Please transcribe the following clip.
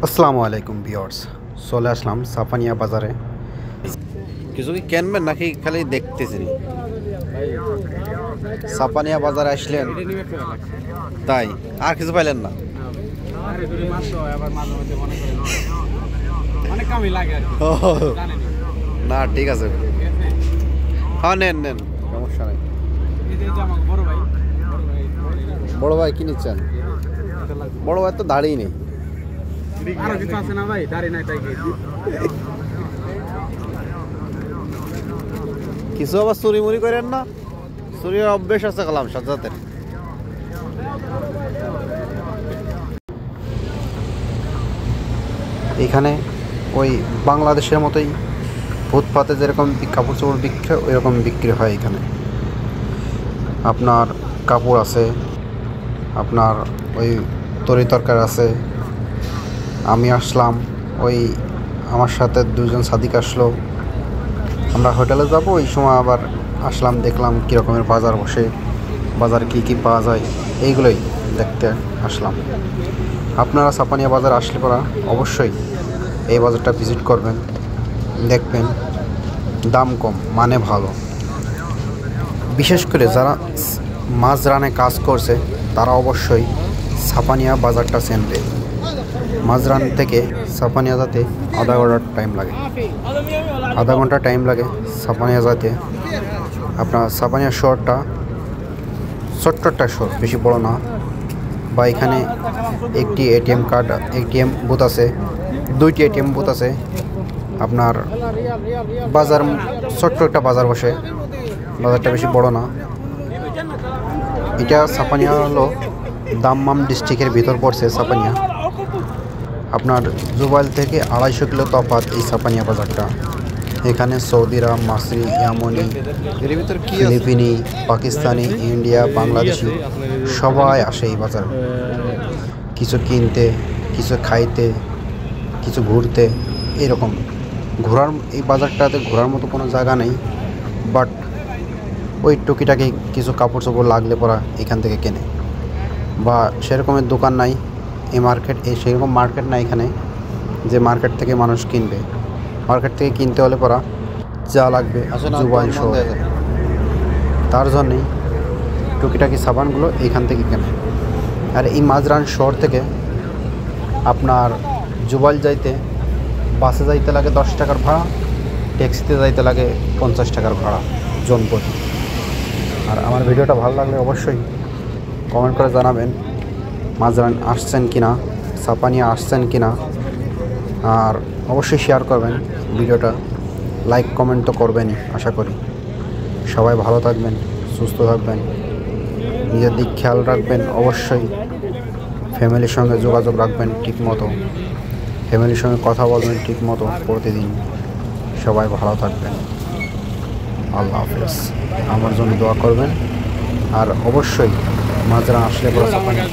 আসসালামু আলাইকুম ভিউয়ার্স, চলে আসলাম সাপানিয়া বাজারে। কিছু কি কিনবেন নাকি খালি দেখতেছেন? সাপানিয়া বাজারে আসলেন তাই আর কিছু পাইলেন না? না ঠিক আছে, হ্যাঁ নেন নেন, সমস্যা নেই। বড় ভাই কি নিচ্ছেন? বড় ভাই তো দাঁড়িয়ে নেই। কিছু আবার চুরি মুড়ি করেন না? চুরির অভ্যেস আছে কালাম সাজাতের। এখানে ওই বাংলাদেশের মতোই ফুটপাতে যেরকম কাপড় চোপড় বিক্রি ওই রকম বিক্রি হয় এখানে। আপনার কাপড় আছে, আপনার ওই তরি তরকারি আছে। আমি আসলাম, ওই আমার সাথে দুজন সাদিক আসলো, আমরা হোটেলে যাব। ওই সময় আবার আসলাম, দেখলাম কী রকমের বাজার বসে, বাজারে কী কী পাওয়া যায় এইগুলোই দেখতে আসলাম। আপনারা সাপানিয়া বাজার আসলে পরা অবশ্যই এই বাজারটা ভিজিট করবেন, দেখবেন দাম কম মানে ভালো। বিশেষ করে যারা মাঝরানে কাজ করছে তারা অবশ্যই সাপানিয়া বাজারটা চেনবে। মাঝরান থেকে সাপানিয়া যেতে আধা ঘন্টা টাইম লাগে সাপানিয়া যেতে। আপনার সাপানিয়া শহরটা ছোট্ট একটা শহর, বেশি বড় না। বা এখানে একটি এটিএম বুথ আছে, দুইটি এটিএম বুথ আছে। আপনার বাজার ছোট্ট একটা বাজার বসে, বাজারটা বেশি বড় না। এটা সাপানিয়া হলো দাম্মাম ডিস্ট্রিক্টের ভিতর পড়ছে সাপানিয়া। আপনার জুবাইল থেকে 250 কিলো তফাৎ এই সাপানিয়া বাজারটা। এখানে সৌদিরা, মাসরি, ইয়ামনি, ফিলিপিনি, পাকিস্তানি, ইন্ডিয়া, বাংলাদেশি সবাই আসে এই বাজার, কিছু কিনতে, কিছু খাইতে, কিছু ঘুরতে। এরকম এই বাজারটাতে ঘোরার মতো কোনো জায়গা নেই, বাট ওই টুকিটাকি কিছু কাপড় চোপড় লাগলে পরা এখান থেকে কেনে। বা সেরকমের দোকান নাই সেরকম মার্কেট নাই এখানে যে মার্কেট থেকে মানুষ কিনবে। মার্কেট থেকে কিনতে হলে পরা যা লাগবে জুবাইল শহর, তার জন্যেই টুকিটাকি সাবানগুলো এইখান থেকে কেনে। আর এই মাঝরান শহর থেকে আপনার জুবাইল যাইতে বাসে যাইতে লাগে 10 টাকার ভাড়া, ট্যাক্সিতে যাইতে লাগে 50 টাকার ভাড়া জনপ্রতি। আর আমার ভিডিওটা ভালো লাগলে অবশ্যই কমেন্ট করে জানাবেন মাঝরান আসছেন কিনা, সাপানিয়া আসছেন কিনা। আর অবশ্যই শেয়ার করবেন ভিডিওটা, লাইক কমেন্ট তো করবেনই আশা করি। সবাই ভালো থাকবেন, সুস্থ থাকবেন, নিজের দিক খেয়াল রাখবেন। অবশ্যই ফ্যামিলির সঙ্গে যোগাযোগ রাখবেন ঠিক মতো, ফ্যামিলির সঙ্গে কথা বলবেন ঠিক মতো প্রতিদিন। সবাই ভালো থাকবেন, আল্লাহ হাফেজ। আমার জন্য দোয়া করবেন। আর অবশ্যই মাঝরান আসলে পরে সাপানিয়া